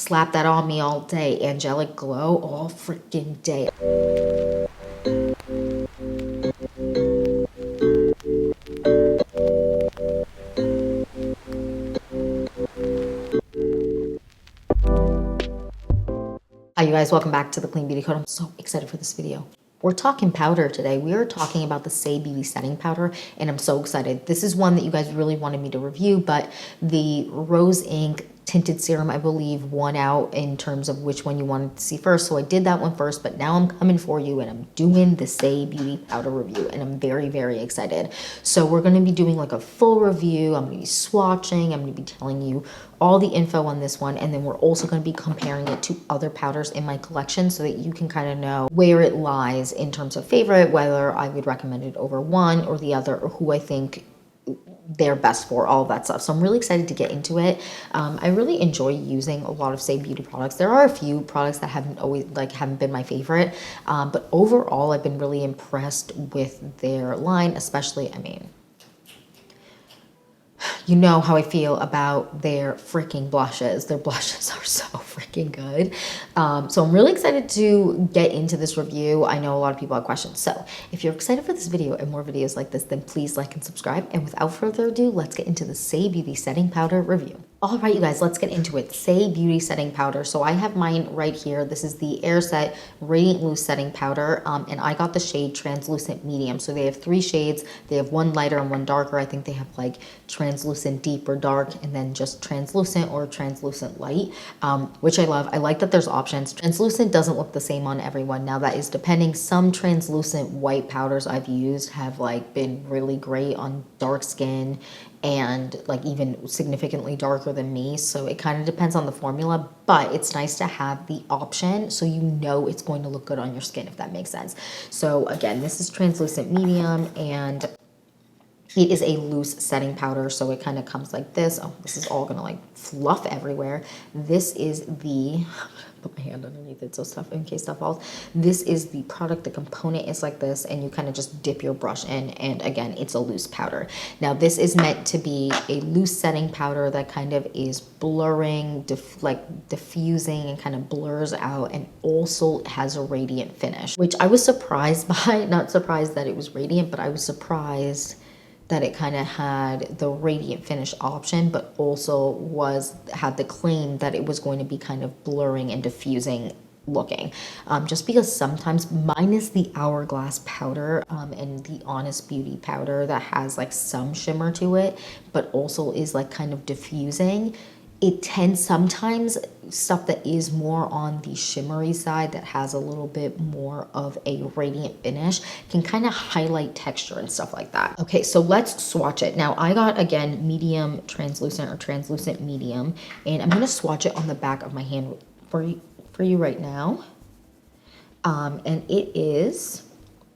slap that on me all day. Angelic glow all freaking day. Hi you guys, welcome back to the Clean Beauty Code. I'm so excited for this video. We're talking powder today. We are talking about the Saie Beauty setting powder, and I'm so excited. This is one that you guys really wanted me to review, but the Rose Ink tinted serum, I believe, won out in terms of which one you wanted to see first. So I did that one first, but now I'm coming for you and I'm doing the Saie Beauty powder review, and I'm very, very excited. So we're going to be doing like a full review. I'm going to be swatching. I'm going to be telling you all the info on this one, and then we're also going to be comparing it to other powders in my collection so that you can kind of know where it lies in terms of favorite, whether I would recommend it over one or the other, or who I think they're best for, all of that stuff. So I'm really excited to get into it. I really enjoy using a lot of Saie Beauty products. There are a few products that haven't been my favorite, but overall I've been really impressed with their line, especially, I mean, you know how I feel about their freaking blushes. Their blushes are so freaking good. So I'm really excited to get into this review. I know a lot of people have questions. So if you're excited for this video and more videos like this, then please like and subscribe. And without further ado, let's get into the Saie Beauty setting powder review. All right, you guys, let's get into it. Saie Beauty setting powder. So I have mine right here. This is the Airset Radiant Loose setting powder, and I got the shade Translucent Medium. So they have 3 shades. They have one lighter and one darker. I think they have like translucent deep or dark, and then just translucent or translucent light, which I love. I like that there's options. Translucent doesn't look the same on everyone. Now that is depending. Some translucent white powders I've used have like been really great on dark skin and like even significantly darker than me. So it kind of depends on the formula, but it's nice to have the option so you know it's going to look good on your skin, if that makes sense. So again, this is translucent medium, and it is a loose setting powder, so it kind of comes like this. Oh, this is all gonna like fluff everywhere. This is the, put my hand underneath it so stuff, in case stuff falls. This is the product, the component is like this, and you kind of just dip your brush in, and again, it's a loose powder. Now this is meant to be a loose setting powder that kind of is blurring, diffusing, and kind of blurs out, and also has a radiant finish, which I was surprised by. Not surprised that it was radiant, but I was surprised that it kind of had the radiant finish option, but also had the claim that it was going to be kind of blurring and diffusing looking, just because sometimes, minus the Hourglass powder and the Honest Beauty powder that has like some shimmer to it, but also is like kind of diffusing, it tends sometimes stuff that is more on the shimmery side that has a little bit more of a radiant finish can kind of highlight texture and stuff like that. Okay, so let's swatch it. Now I got, again, medium translucent or translucent medium, and I'm going to swatch it on the back of my hand for you right now. And it is,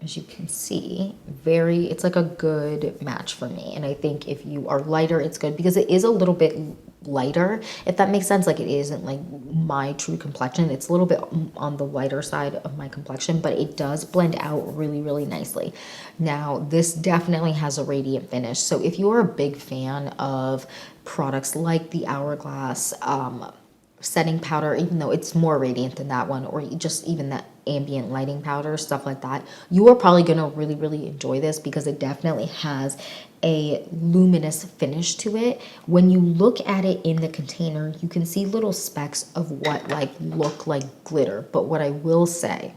as you can see, it's like a good match for me. And I think if you are lighter, it's good because it is a little bit lighter, if that makes sense. Like, it isn't like my true complexion. It's a little bit on the lighter side of my complexion, but it does blend out really, really nicely. Now, this definitely has a radiant finish. So if you're a big fan of products like the Hourglass setting powder, even though it's more radiant than that one, or just even that ambient lighting powder, stuff like that, you are probably going to really, really enjoy this because it definitely has a luminous finish to it. When you look at it in the container, you can see little specks of what look like glitter. But what I will say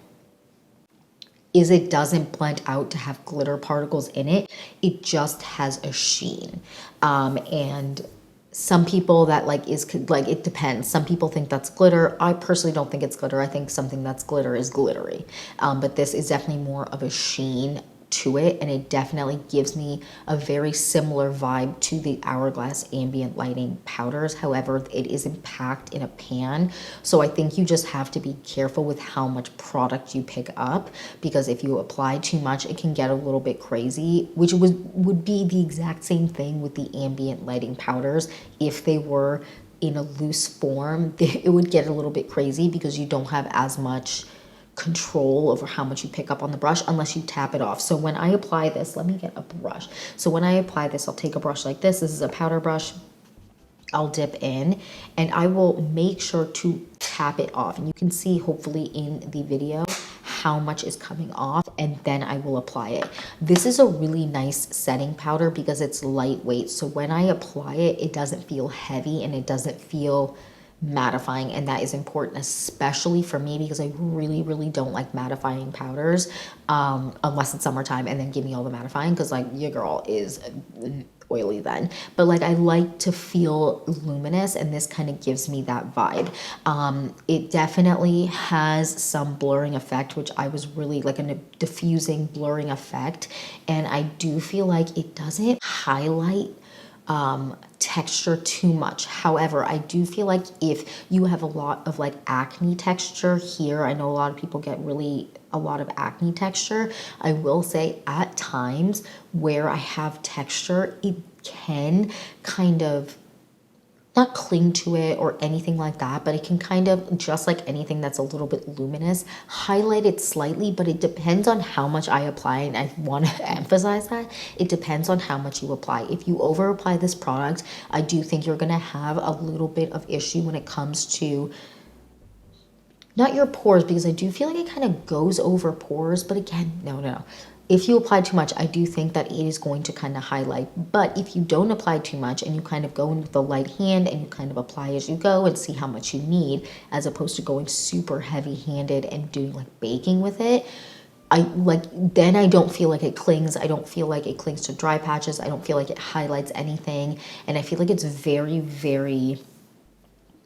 is it doesn't blend out to have glitter particles in it. It just has a sheen. And some people that it depends. Some people think that's glitter. I personally don't think it's glitter. I think something that's glitter is glittery. But this is definitely more of a sheen to it, and it definitely gives me a very similar vibe to the Hourglass ambient lighting powders. However, it isn't packed in a pan, so I think you just have to be careful with how much product you pick up, because if you apply too much, it can get a little bit crazy, which would be the exact same thing with the ambient lighting powders. If they were in a loose form, it would get a little bit crazy because you don't have as much control over how much you pick up on the brush unless you tap it off. So when I apply this, let me get a brush. So when I apply this, I'll take a brush like this. This is a powder brush. I'll dip in and I will make sure to tap it off. And you can see hopefully in the video how much is coming off, and then I will apply it. This is a really nice setting powder because it's lightweight. So when I apply it, it doesn't feel heavy and it doesn't feel mattifying, and that is important, especially for me because I really don't like mattifying powders unless it's summertime, and then give me all the mattifying because like your girl is oily then. But like I like to feel luminous, and this kind of gives me that vibe. It definitely has some blurring effect, which I was really like a diffusing blurring effect, and I do feel like it doesn't highlight texture too much. However, I do feel like if you have a lot of like acne texture here, I know a lot of people get really a lot of acne texture. I will say at times where I have texture, it can kind of not cling to it or anything like that, but it can kind of, just like anything that's a little bit luminous, highlight it slightly, but it depends on how much I apply, and I want to emphasize that. It depends on how much you apply. If you over apply this product, I do think you're going to have a little bit of issue when it comes to not your pores, because I do feel like it kind of goes over pores, but again, no. If you apply too much, I do think that it is going to kind of highlight. But if you don't apply too much and you kind of go in with the light hand and you kind of apply as you go and see how much you need, as opposed to going super heavy handed and doing like baking with it, then I don't feel like it clings. I don't feel like it clings to dry patches. I don't feel like it highlights anything. And I feel like it's very,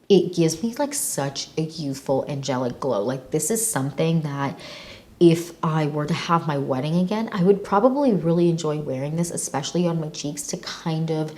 it gives me like such a youthful angelic glow. Like this is something that if I were to have my wedding again, I would probably really enjoy wearing this, especially on my cheeks, to kind of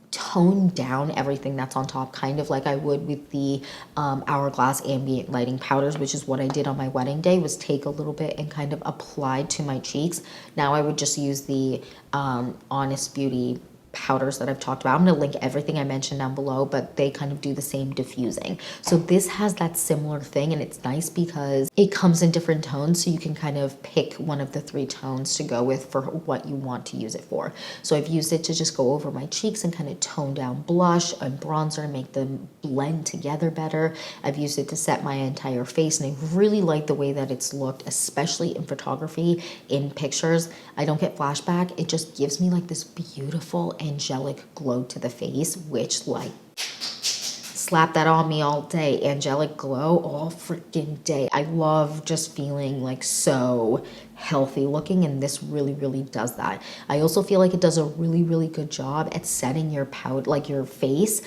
tone down everything that's on top, kind of like I would with the Hourglass ambient lighting powders, which is what I did on my wedding day, was take a little bit and kind of apply to my cheeks. Now I would just use the Honest Beauty powders that I've talked about. I'm going to link everything I mentioned down below, but they kind of do the same diffusing. So this has that similar thing, and it's nice because it comes in different tones, so you can kind of pick one of the 3 tones to go with for what you want to use it for. So I've used it to just go over my cheeks and kind of tone down blush and bronzer and make them blend together better. I've used it to set my entire face, and I really like the way that it's looked, especially in photography, in pictures. I don't get flashback. It just gives me like this beautiful angelic glow to the face, which like slap that on me all day. Angelic glow all freaking day. I love just feeling like so healthy looking, and this really does that. I also feel like it does a really good job at setting your powder, like your face,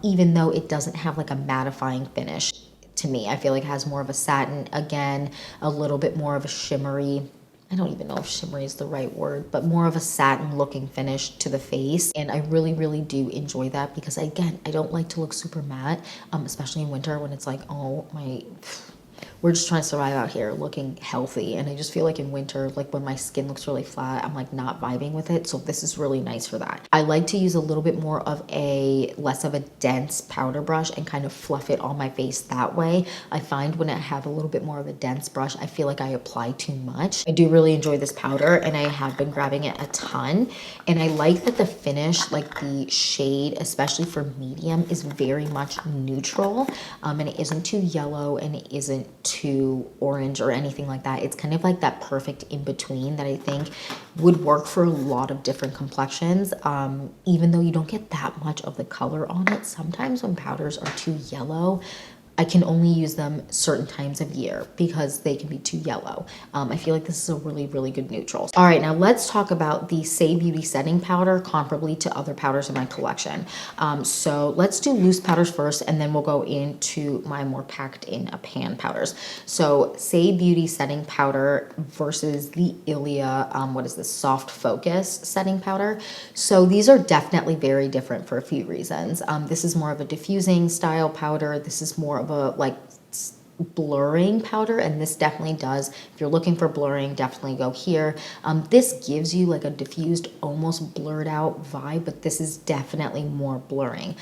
even though it doesn't have like a mattifying finish. To me, I feel like it has more of a satin, again, a little bit more of a shimmery, I don't even know if shimmery is the right word, but more of a satin looking finish to the face. And I really do enjoy that because, again, I don't like to look super matte, especially in winter when it's like, oh my, we're just trying to survive out here looking healthy. And I just feel like in winter, like when my skin looks really flat, I'm like not vibing with it. So this is really nice for that. I like to use a little bit more of less of a dense powder brush and kind of fluff it on my face that way. I find when I have a little bit more of a dense brush, I feel like I apply too much. I do really enjoy this powder, and I have been grabbing it a ton. And I like that the finish, like the shade, especially for medium, is very much neutral. And it isn't too yellow and it isn't too orange or anything like that. It's kind of like that perfect in between that I think would work for a lot of different complexions, even though you don't get that much of the color on it. Sometimes when powders are too yellow, I can only use them certain times of year because they can be too yellow. I feel like this is a really good neutral. All right, now let's talk about the Saie Beauty setting powder comparably to other powders in my collection. So let's do loose powders first, and then we'll go into my more packed in a pan powders. So Saie Beauty setting powder versus the Ilia, what is this, Soft Focus setting powder. So these are definitely very different for a few reasons. This is more of a diffusing style powder. This is more of a like blurring powder, and this definitely does. If you're looking for blurring, definitely go here. This gives you like a diffused, almost blurred out vibe, but this is definitely more blurring.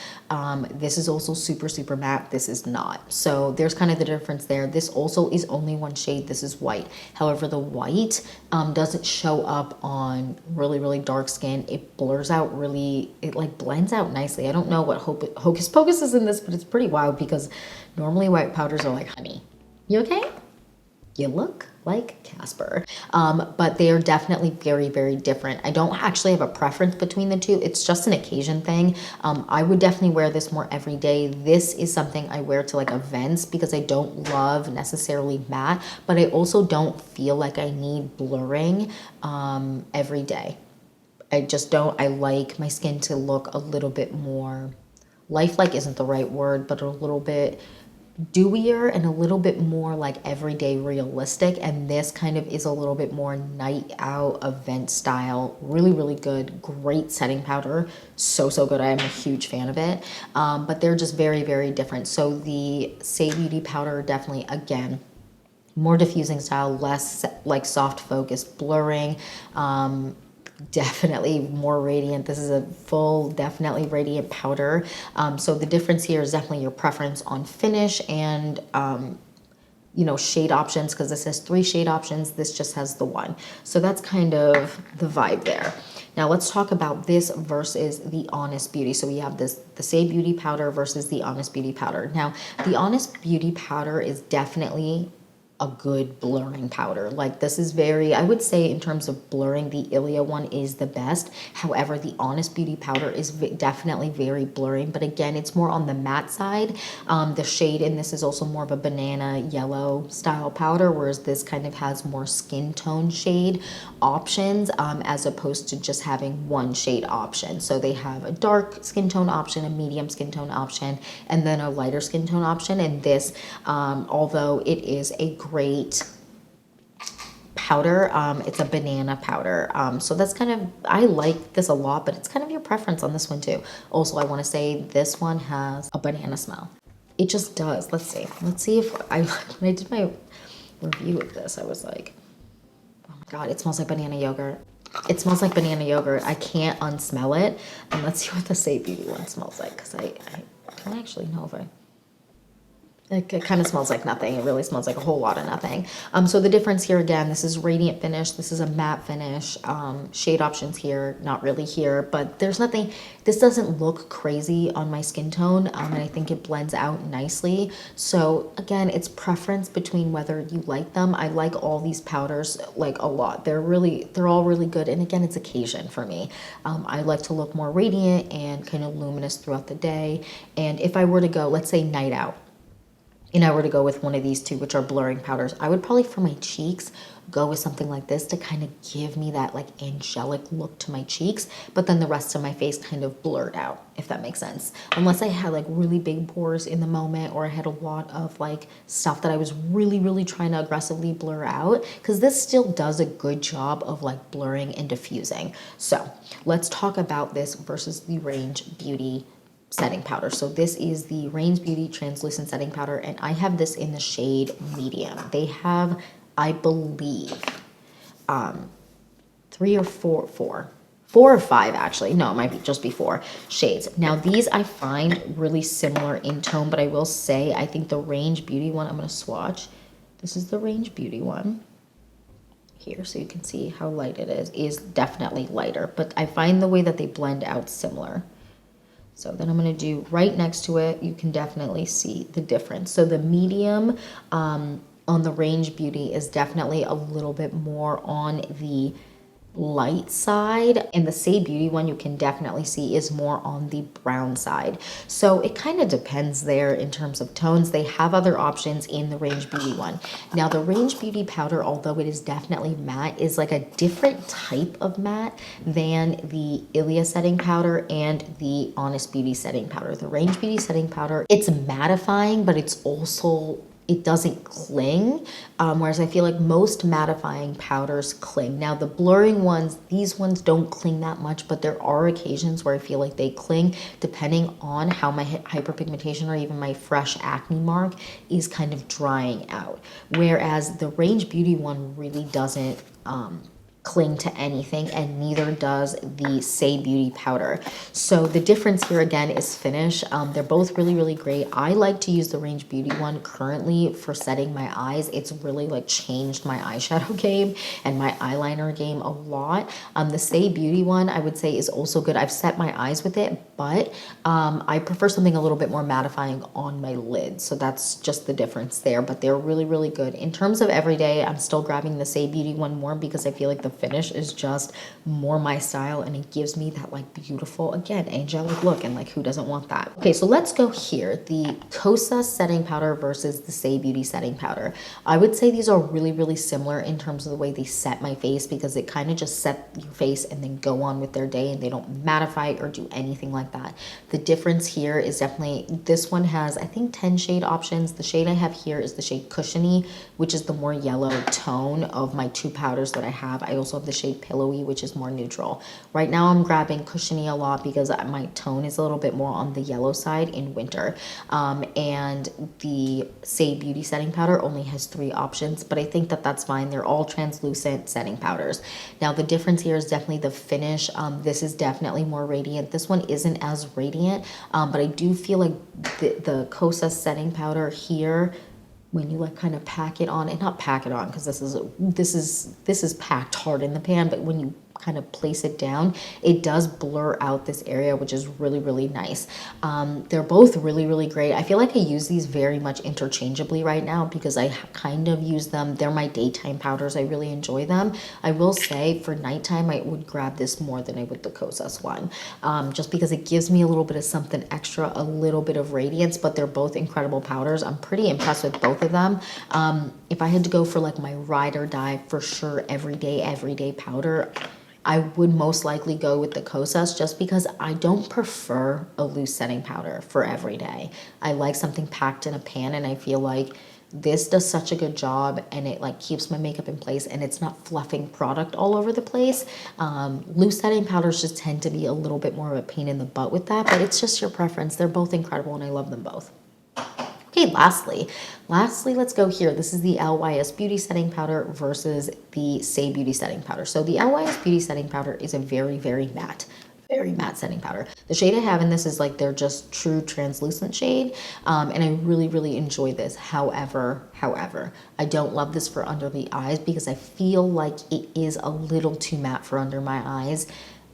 This is also super, super matte. This is not. So there's kind of the difference there. This also is only one shade. This is white. However, the white doesn't show up on really, really dark skin. It blurs out really, it like blends out nicely. I don't know what hocus pocus is in this, but it's pretty wild because normally white powders are like honey. You okay? You look like Casper. But they are definitely very, very different. I don't actually have a preference between the two. It's just an occasion thing. I would definitely wear this more every day. This is something I wear to like events because I don't love necessarily matte, but I also don't feel like I need blurring every day. I just don't. I like my skin to look a little bit more lifelike isn't the right word, but a little bit dewier and a little bit more like everyday realistic, and this kind of is a little bit more night out event style. Really, really good. Great setting powder. So good. I am a huge fan of it. But they're just very, very different. So the Saie Beauty powder, definitely, again, more diffusing style, less like soft focus blurring. Definitely more radiant. This is a full, definitely radiant powder. So the difference here is definitely your preference on finish and, you know, shade options, because this has 3 shade options. This just has the 1. So that's kind of the vibe there. Now let's talk about this versus the Honest Beauty. So we have this, the Saie Beauty powder versus the Honest Beauty powder. Now, the Honest Beauty powder is definitely a good blurring powder. Like this is very, I would say in terms of blurring, the Ilia one is the best. However, the Honest Beauty powder is definitely very blurring, but again, it's more on the matte side. The shade in this is also more of a banana yellow style powder, whereas this kind of has more skin tone shade options, as opposed to just having one shade option. So they have a dark skin tone option, a medium skin tone option, and then a lighter skin tone option. And this, although it is a great powder, it's a banana powder. So that's kind of, I like this a lot, but it's kind of your preference on this one too. Also, I want to say this one has a banana smell. It just does. Let's see if when I did my review of this, I was like, oh my God, it smells like banana yogurt. It smells like banana yogurt. I can't unsmell it. And let's see what the Saie Beauty one smells like, because I don't actually know if it kind of smells like nothing. It really smells like a whole lot of nothing. So the difference here, again, this is radiant finish. This is a matte finish. Shade options here, not really here, but there's nothing. This doesn't look crazy on my skin tone, and I think it blends out nicely. So again, it's preference between whether you like them. I like all these powders like a lot. They're all really good. And again, it's occasion for me. I like to look more radiant and kind of luminous throughout the day. And if I were to go, let's say night out, and I were to go with one of these two, which are blurring powders, I would probably for my cheeks go with something like this to kind of give me that like angelic look to my cheeks, but then the rest of my face kind of blurred out, if that makes sense. Unless I had like really big pores in the moment, or I had a lot of like stuff that I was really, really trying to aggressively blur out, because this still does a good job of like blurring and diffusing. So let's talk about this versus the Range Beauty setting powder. So this is the Range Beauty translucent setting powder, and I have this in the shade medium. They have, I believe, 4 or 5 actually. No, it might be just be 4 shades. Now these I find really similar in tone, but I will say I think the Range Beauty one, I'm going to swatch. This is the Range Beauty one here, so you can see how light it is definitely lighter, but I find the way that they blend out similar. So then I'm going to do right next to it. You can definitely see the difference. So the medium on the Range Beauty is definitely a little bit more on the light side, and the Saie Beauty one you can definitely see is more on the brown side. So it kind of depends there in terms of tones. They have other options in the Range Beauty one. Now the Range Beauty powder, although it is definitely matte, is like a different type of matte than the Ilia setting powder and the Honest Beauty setting powder. The Range Beauty setting powder, it's mattifying, but it's also it doesn't cling, whereas I feel like most mattifying powders cling. Now the blurring ones, these ones don't cling that much, but there are occasions where I feel like they cling depending on how my hyperpigmentation or even my fresh acne mark is kind of drying out. Whereas the Range Beauty one really doesn't cling to anything, and neither does the Saie Beauty powder. So the difference here again is finish. They're both really, really great. I like to use the Range Beauty one currently for setting my eyes. It's really like changed my eyeshadow game and my eyeliner game a lot. The Saie Beauty one I would say is also good. I've set my eyes with it, but I prefer something a little bit more mattifying on my lids. So that's just the difference there, but they're really, really good. In terms of everyday, I'm still grabbing the Saie Beauty one more because I feel like the finish is just more my style, and it gives me that like beautiful, again, angelic look, and like who doesn't want that? Okay, so let's go here. The Kosas setting powder versus the Saie Beauty setting powder. I would say these are really, really similar in terms of the way they set my face, because it kind of just set your face and then go on with their day, and they don't mattify or do anything like that. The difference here is definitely, this one has, I think, 10 shade options. The shade I have here is the shade Cushiony, which is the more yellow tone of my two powders that I have. I also have the shade Pillowy, which is more neutral. Right now I'm grabbing Cushiony a lot because my tone is a little bit more on the yellow side in winter. And the Saie Beauty setting powder only has 3 options, but I think that that's fine. They're all translucent setting powders. Now the difference here is definitely the finish. This is definitely more radiant. This one isn't as radiant, but I do feel like the Kosas setting powder here, when you like kind of pack it on, and not pack it on because this is packed hard in the pan, but when you kind of place it down, it does blur out this area, which is really, really nice. They're both really, really great. I feel like I use these very much interchangeably right now because I kind of use them. They're my daytime powders. I really enjoy them. I will say for nighttime, I would grab this more than I would the Kosas one, just because it gives me a little bit of something extra, a little bit of radiance, but they're both incredible powders. I'm pretty impressed with both of them. If I had to go for like my ride or die for sure everyday powder, I would most likely go with the Kosas, just because I don't prefer a loose setting powder for every day. I like something packed in a pan, and I feel like this does such a good job, and it like keeps my makeup in place, and it's not fluffing product all over the place. Loose setting powders just tend to be a little bit more of a pain in the butt with that, but it's just your preference. They're both incredible, and I love them both. Okay, lastly, let's go here. This is the LYS Beauty Setting Powder versus the Saie Beauty Setting Powder. So the LYS Beauty Setting Powder is a very, very matte setting powder. The shade I have in this is like their just true translucent shade, and I really, really enjoy this. However, I don't love this for under the eyes because I feel like it is a little too matte for under my eyes,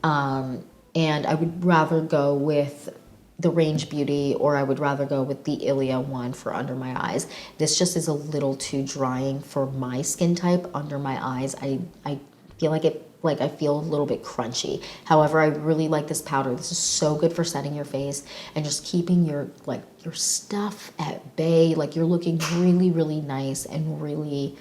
and I would rather go with the Range Beauty, or I would rather go with the Ilia one for under my eyes. This just is a little too drying for my skin type under my eyes. I feel like I feel a little bit crunchy. However, I really like this powder. This is so good for setting your face and just keeping your stuff at bay. Like you're looking really, really nice and really,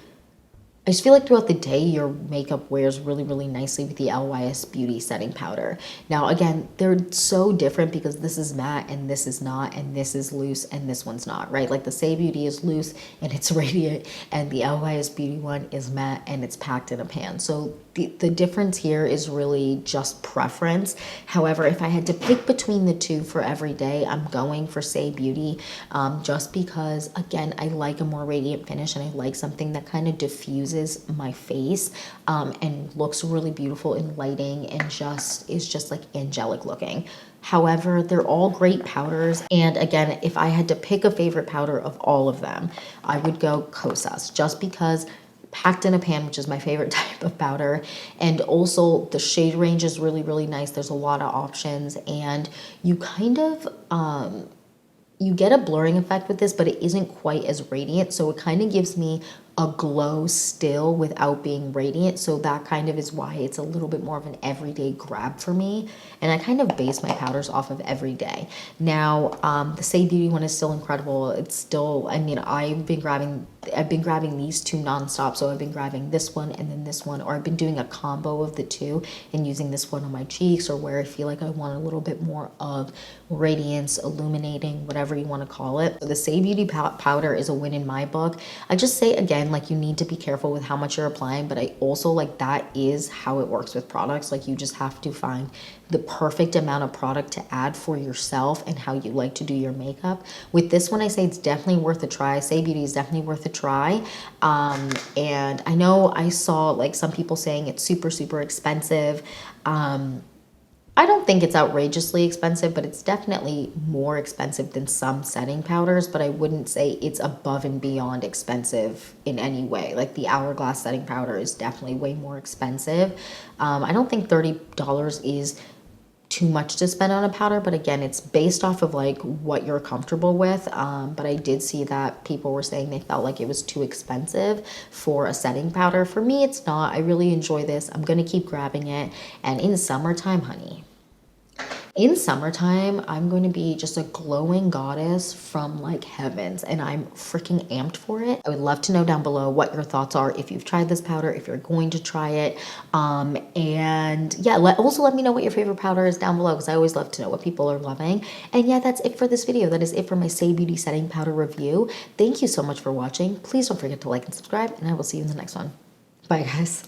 I just feel like throughout the day, your makeup wears really, really nicely with the LYS Beauty Setting Powder. Now, again, they're so different because this is matte and this is not, and this is loose and this one's not, right? Like the Saie Beauty is loose and it's radiant, and the LYS Beauty one is matte and it's packed in a pan. So the difference here is really just preference. However, if I had to pick between the two for every day, I'm going for Saie Beauty, just because, again, I like a more radiant finish, and I like something that kind of diffuses my face and looks really beautiful in lighting and just is just like angelic looking. However, they're all great powders, and again, if I had to pick a favorite powder of all of them, I would go Kosas, just because packed in a pan, which is my favorite type of powder, and also the shade range is really, really nice. There's a lot of options, and you kind of you get a blurring effect with this, but it isn't quite as radiant, so it kind of gives me a glow still without being radiant. So that kind of is why it's a little bit more of an everyday grab for me. And I kind of base my powders off of every day. Now, the Saie Beauty one is still incredible. It's still, I mean, I've been grabbing these two nonstop. So I've been grabbing this one and then this one, or I've been doing a combo of the two and using this one on my cheeks or where I feel like I want a little bit more of radiance, illuminating, whatever you want to call it. So the Saie Beauty powder is a win in my book. I just say again, like, you need to be careful with how much you're applying, but I also like that is how it works with products. Like, you just have to find the perfect amount of product to add for yourself and how you like to do your makeup. With this one, I say it's definitely worth a try. Saie Beauty is definitely worth a try. And I know I saw like some people saying it's super, super expensive. I don't think it's outrageously expensive, but it's definitely more expensive than some setting powders, but I wouldn't say it's above and beyond expensive in any way. Like the Hourglass setting powder is definitely way more expensive. I don't think $30 is too much to spend on a powder, but again, it's based off of like what you're comfortable with. But I did see that people were saying they felt like it was too expensive for a setting powder. For me, it's not. I really enjoy this. I'm gonna keep grabbing it. And in summertime, honey, in summertime, I'm going to be just a glowing goddess from like heavens, and I'm freaking amped for it. I would love to know down below what your thoughts are, if you've tried this powder, if you're going to try it. And yeah, also let me know what your favorite powder is down below, because I always love to know what people are loving. And yeah, that's it for this video. That is it for my Saie Beauty setting powder review. Thank you so much for watching. Please don't forget to like and subscribe, and I will see you in the next one. Bye, guys.